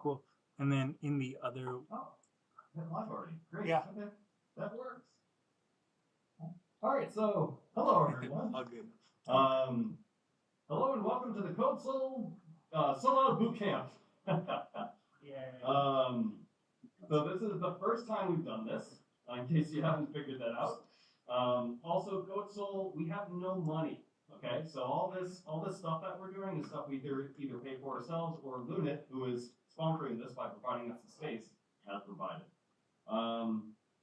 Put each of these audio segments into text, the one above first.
cool. And then in the other. Oh, hit live already. Great. Yeah. Okay, that works. All right. So, hello everyone. All good. Hello and welcome to the CodeSeoul Seollal Bootcamp. Yeah. So this is the first time we've done this, in case you haven't figured that out. Also, CodeSeoul, we have no money. Okay, so all this stuff that we're doing is stuff we either pay for ourselves or Lunit, who is sponsoring this by providing us the space, has provided.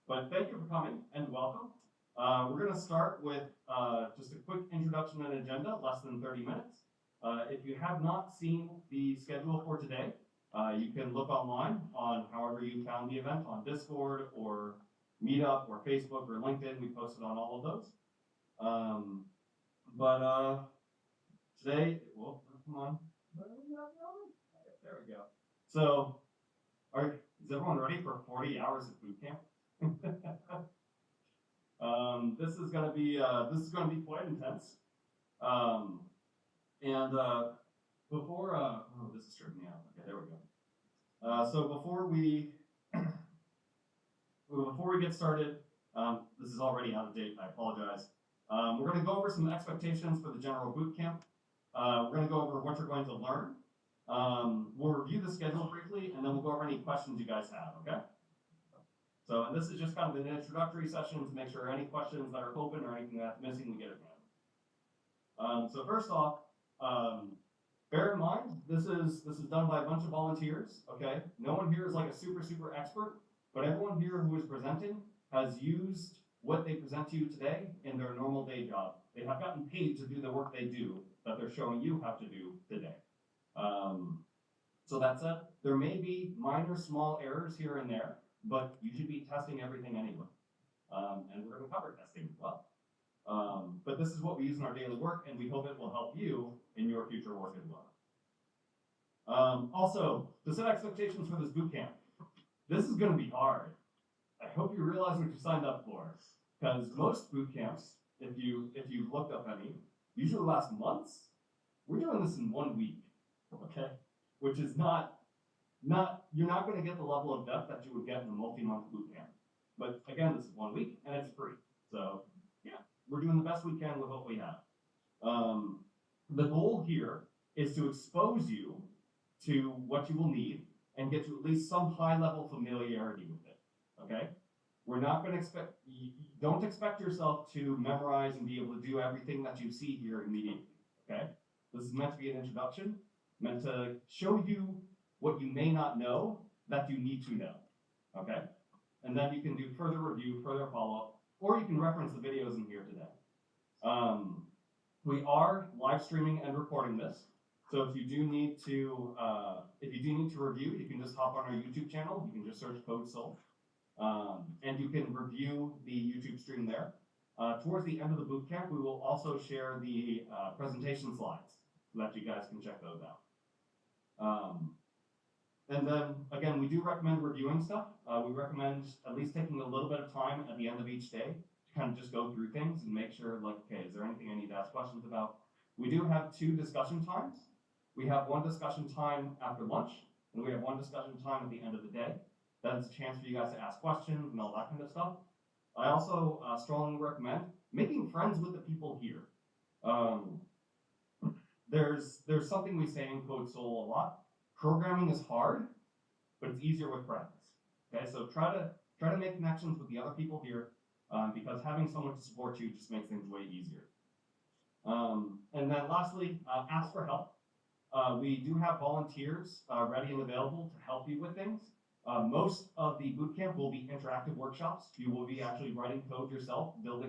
But thank you for coming and welcome. We're going to start with just a quick introduction and agenda, less than 30 minutes. If you have not seen the schedule for today, you can look online on however you found the event on Discord or Meetup or Facebook or LinkedIn. We posted on all of those. But today, well, come on. There we go. So, is everyone ready for 40 hours of boot camp? This is going to be quite intense. Before oh, this is tripping me out. Okay, there we go. So before we get started, this is already out of date. I apologize. We're going to go over some expectations for the general boot camp. We're going to go over what you're going to learn. We'll review the schedule briefly, and then we'll go over any questions you guys have, okay? So, and this is just kind of an introductory session to make sure any questions that are open or anything that's missing, we get it handled. So first off, bear in mind, this is done by a bunch of volunteers, okay? No one here is like a super expert, but everyone here who is presenting has used what they present to you today in their normal day job. They have gotten paid to do the work they do that they're showing you how to do today. So that said, there may be minor small errors here and there, but you should be testing everything anyway. And we're going to cover testing as well. But this is what we use in our daily work, and we hope it will help you in your future work as well. Also, to set expectations for this bootcamp, this is going to be hard. I hope you realize what you signed up for, because most boot camps, if you've looked up any, usually last months. We're doing this in 1 week, okay? Which is you're not going to get the level of depth that you would get in a multi-month boot camp. But again, this is 1 week and it's free. So yeah, we're doing the best we can with what we have. The goal here is to expose you to what you will need and get you at least some high level familiarity with it. Okay? We're not going to don't expect yourself to memorize and be able to do everything that you see here immediately. Okay? This is meant to be an introduction, meant to show you what you may not know that you need to know. Okay? And then you can do further review, further follow-up, or you can reference the videos in here today. We are live streaming and recording this. So if you do need to review, you can just hop on our YouTube channel. You can just search CodeSeoul. And you can review the YouTube stream there. Towards the end of the bootcamp, we will also share the presentation slides so that you guys can check those out. And then, again, we do recommend reviewing stuff. We recommend at least taking a little bit of time at the end of each day to kind of just go through things and make sure, like, okay, is there anything I need to ask questions about? We do have 2 discussion times. We have 1 discussion time after lunch, and we have 1 discussion time at the end of the day. That is a chance for you guys to ask questions and all that kind of stuff. I also strongly recommend making friends with the people here. There's something we say in CodeSeoul a lot. Programming is hard, but it's easier with friends. Okay, so try to make connections with the other people here, because having someone to support you just makes things way easier. And then lastly, ask for help. We do have volunteers ready and available to help you with things. Most of the bootcamp will be interactive workshops. You will be actually writing code yourself, we'll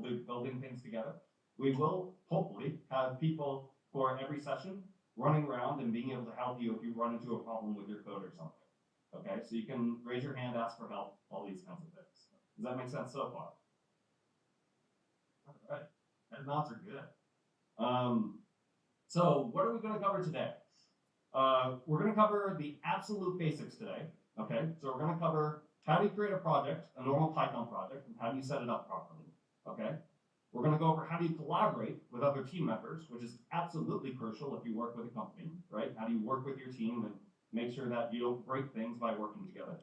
be building things together. We will hopefully have people for every session running around and being able to help you if you run into a problem with your code or something. Okay, so you can raise your hand, ask for help, all these kinds of things. Does that make sense so far? All right, and nods are good. So what are we going to cover today? We're going to cover the absolute basics today. Okay, so we're going to cover how do you create a project, a normal Python project, and how do you set it up properly. Okay, we're going to go over how do you collaborate with other team members, which is absolutely crucial if you work with a company, right? How do you work with your team and make sure that you don't break things by working together.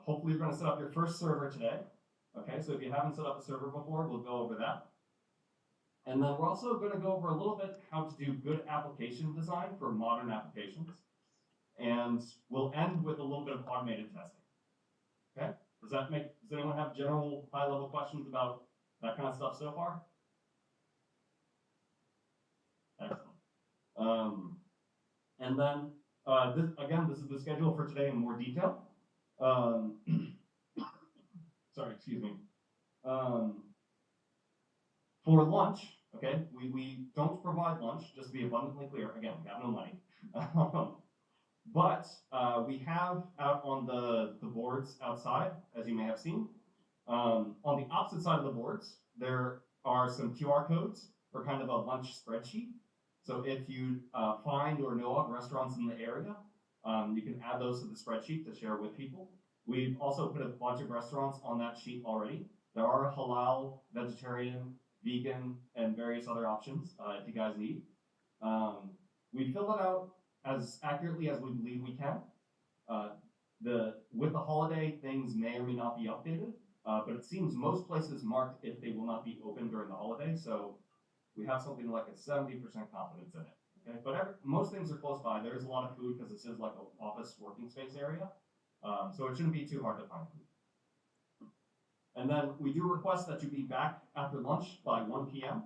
Hopefully you're going to set up your first server today. Okay, so if you haven't set up a server before, we'll go over that. And then we're also going to go over a little bit how to do good application design for modern applications. And we'll end with a little bit of automated testing. Okay? Does anyone have general high-level questions about that kind of stuff so far? Excellent. And then, this is the schedule for today in more detail. Sorry, excuse me. For lunch, okay, we don't provide lunch, just to be abundantly clear. Again, we have no money. But we have out on the boards outside, as you may have seen, on the opposite side of the boards, there are some QR codes for kind of a lunch spreadsheet. So if you find or know of restaurants in the area, you can add those to the spreadsheet to share with people. We've also put a bunch of restaurants on that sheet already. There are halal, vegetarian, vegan, and various other options if you guys need. We fill it out as accurately as we believe we can. With the holiday, things may or may not be updated, but it seems most places marked if they will not be open during the holiday, so we have something like a 70% confidence in it. Okay? But most things are close by. There is a lot of food because this is like an office working space area, so it shouldn't be too hard to find food. And then we do request that you be back after lunch by 1 p.m.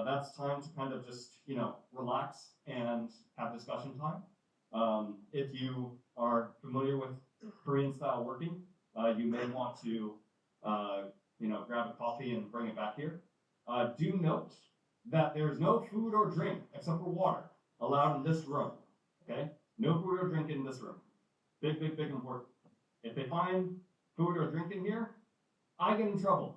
That's time to kind of just, relax and have discussion time. If you are familiar with Korean style working, you may want to, grab a coffee and bring it back here. Do note that there's no food or drink except for water allowed in this room. Okay? No food or drink in this room. Big, big, big important. If they find food or drink in here, I get in trouble.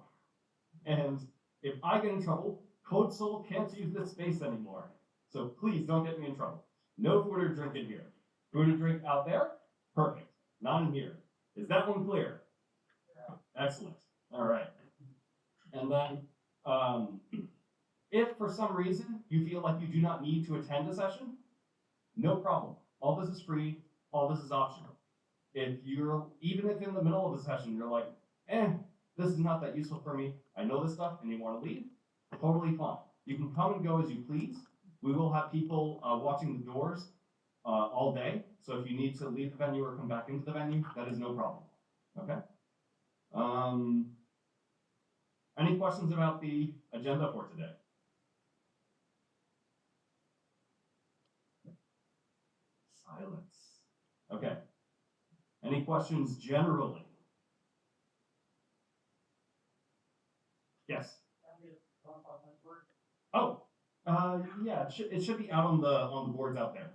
And if I get in trouble, CodeSeoul can't use this space anymore. So please don't get me in trouble. No food or drink in here. Food or drink out there? Perfect. Not in here. Is that one clear? Yeah. Excellent. All right. And then, if for some reason you feel like you do not need to attend a session, no problem. All this is free. All this is optional. Even if in the middle of the session you're like, this is not that useful for me, I know this stuff, and you want to leave, totally fine. You can come and go as you please. We will have people watching the doors all day, so if you need to leave the venue or come back into the venue, that is no problem. Okay? Any questions about the agenda for today? Silence. Okay. Any questions generally? Yes. Oh, yeah. It should be out on the boards out there.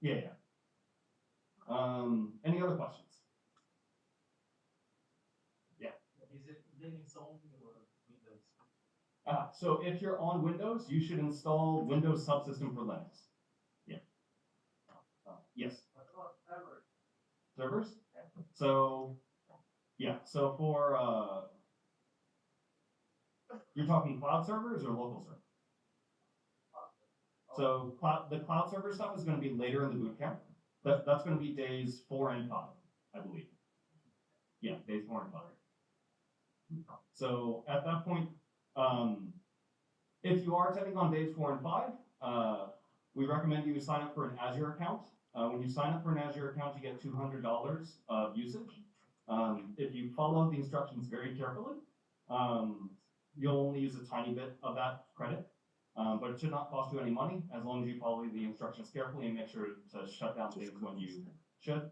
Yeah. Any other questions? Yeah. Is it Linux only or Windows? So if you're on Windows, you should install Windows Subsystem for Linux. Yeah. Yes. Servers? So, yeah. So for you're talking cloud servers or local servers? So the cloud server stuff is going to be later in the bootcamp. That's going to be days 4 and 5, I believe. Yeah, days 4 and 5. So at that point, if you are attending on days 4 and 5, we recommend you sign up for an Azure account. When you sign up for an Azure account, you get $200 of usage. If you follow the instructions very carefully, you'll only use a tiny bit of that credit, but it should not cost you any money as long as you follow the instructions carefully and make sure to shut down things when you should.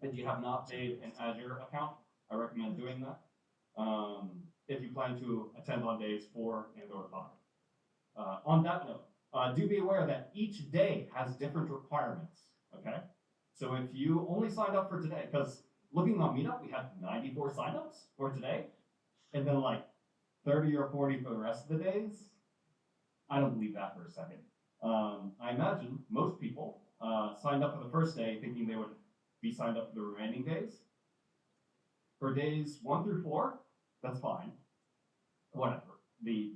If you have not made an Azure account, I recommend doing that if you plan to attend on days 4 and or 5. On that note, do be aware that each day has different requirements, okay? So if you only signed up for today, because looking on Meetup, we had 94 signups for today, and then like 30 or 40 for the rest of the days. I don't believe that for a second. I imagine most people signed up for the first day thinking they would be signed up for the remaining days. For days 1 through 4, that's fine. Whatever. The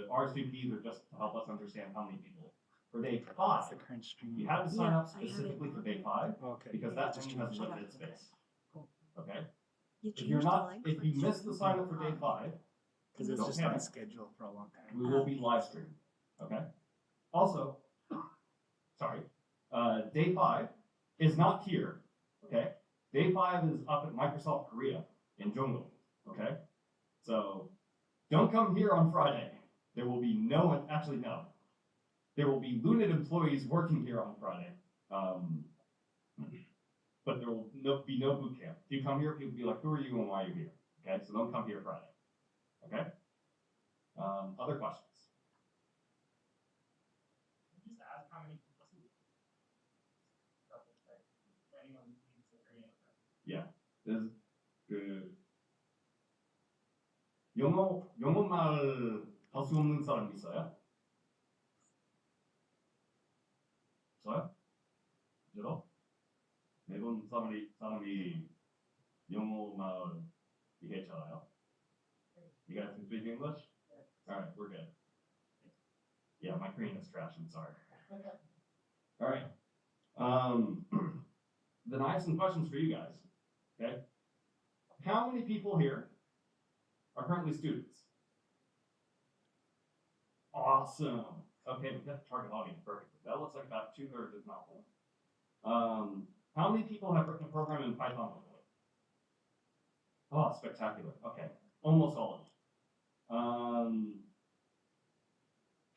RSVPs are just to help us understand how many people For day That's 5, the current stream. you had to sign Yeah, up I have it. specifically for day 5 Okay. because yeah, that just room has changed it. limited space. Cool. Okay? You If you're changed the not, link if for you the missed the stream? sign up for day 5, Because it's Don't just on panic. schedule for a long time. we will be live streaming. Okay? Also, sorry, day 5 is not here. Okay? Day 5 is up at Microsoft Korea in Jongno. Okay? So don't come here on Friday. There will be no one, actually, no. There will be Lunit employees working here on Friday. But there will be no boot camp. If you come here, people will be like, who are you and why are you here? Okay, so don't come here Friday. Okay? Other questions? Just ask how many people see. Double check. Anyone needs to agree on that. This 그 영어말 할 수 없는 사람 있어요? 없어요? 진짜로? 매번 사람이 영어말 이해 잘해요? You guys can speak English? All right, we're good. Yeah, my Korean is trash. I'm sorry. All right. Then I have some questions for you guys. Okay. How many people here are currently students? Awesome. Okay, we got the target audience perfectly. That looks like about 2/3 is not one. How many people have written a program in Python before? Oh, spectacular. Okay, almost all of you.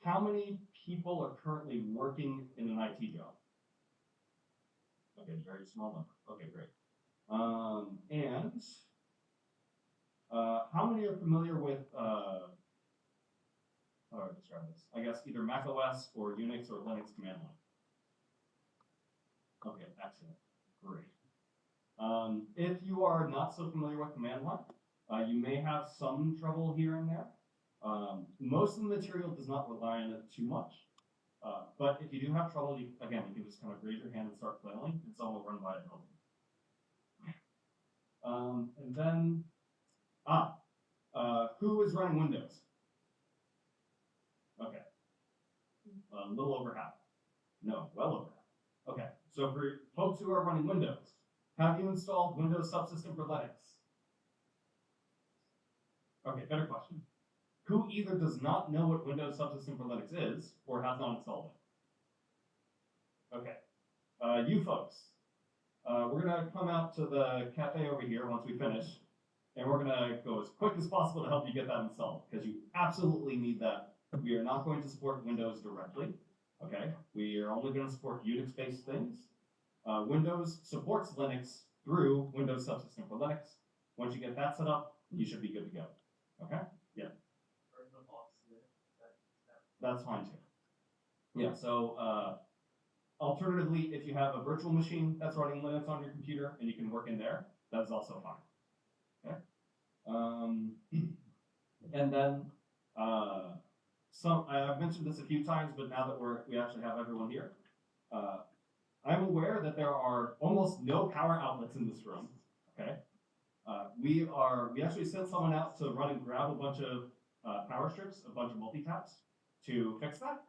How many people are currently working in an IT job? Okay, very small number. Okay, great. And how many are familiar with how do I describe this? I guess either Mac OS or Unix or Linux command line. Okay, excellent. Great. If you are not so familiar with command line, you may have some trouble here and there. Most of the material does not rely on it too much. But if you do have trouble, you can just kind of raise your hand and start flailing, and someone will run by and help you. And then, who is running Windows? Okay, a little over half. No, well over half. Okay, so for folks who are running Windows, have you installed Windows Subsystem for Linux? Okay, better question. Who either does not know what Windows Subsystem for Linux is, or has not installed it? Okay, you folks, we're gonna come out to the cafe over here once we finish, and we're gonna go as quick as possible to help you get that installed, because you absolutely need that. We are not going to support Windows directly, okay? We are only gonna support Unix-based things. Windows supports Linux through Windows Subsystem for Linux. Once you get that set up, you should be good to go, okay? Or the box there. That's fine too. Yeah, so alternatively, if you have a virtual machine that's running Linux on your computer and you can work in there, that's also fine. Okay. And then I've mentioned this a few times, but now that we actually have everyone here, I'm aware that there are almost no power outlets in this room. Okay. We actually sent someone out to run and grab a bunch of power strips, a bunch of multi-taps to fix that.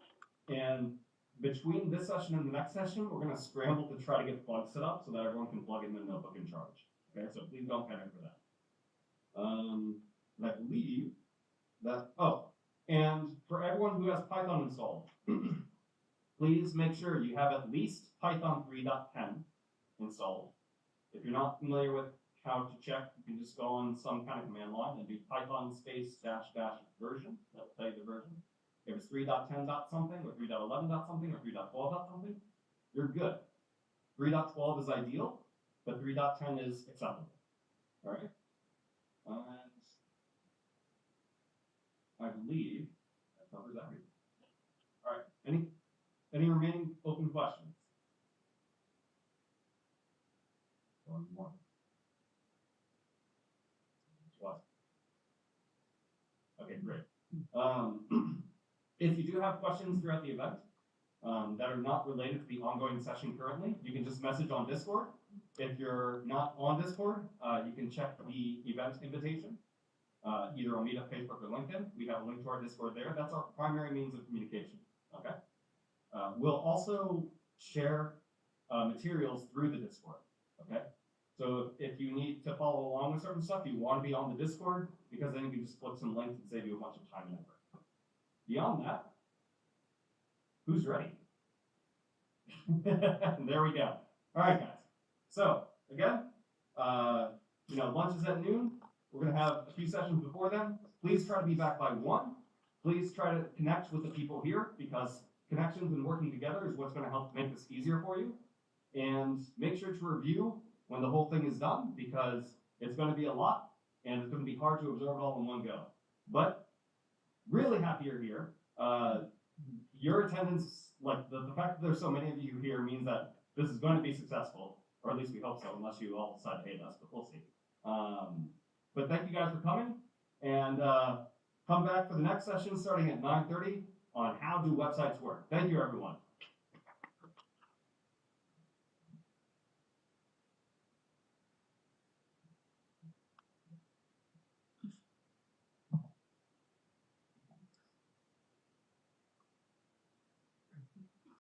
And between this session and the next session, we're going to scramble to try to get plugs set up so that everyone can plug in the notebook and charge. Okay, so please don't panic for that. I believe that, and for everyone who has Python installed, please make sure you have at least Python 3.10 installed. If you're not familiar with how to check, you can just go on some kind of command line and do Python space -- version. That will tell you the version. If it's 3.10 dot something, or 3.11 dot something, or 3.12 dot something, you're good. 3.12 is ideal, but 3.10 is acceptable. All right? And I believe that covers everything. All right. Any remaining open questions? One more. What? Okay, great. If you do have questions throughout the event that are not related to the ongoing session currently, you can just message on Discord. If you're not on Discord, you can check the event invitation, either on Meetup, Facebook, or LinkedIn. We have a link to our Discord there. That's our primary means of communication, okay? We'll also share materials through the Discord, okay? So if you need to follow along with certain stuff, you want to be on the Discord, because then you can just click some links and save you a bunch of time and effort. Beyond that, who's ready? There we go. All right, guys. So again, lunch is at noon. We're gonna have a few sessions before then. Please try to be back by 1. Please try to connect with the people here, because connections and working together is what's gonna help make this easier for you. And make sure to review when the whole thing is done, because it's gonna be a lot, and it's gonna be hard to absorb it all in one go. But really happy you're here. Your attendance, like the fact that there's so many of you here, means that this is going to be successful, or at least we hope so, unless you all decide to hate us, but we'll see. But thank you guys for coming, and come back for the next session starting at 9:30 on how do websites work. Thank you, everyone.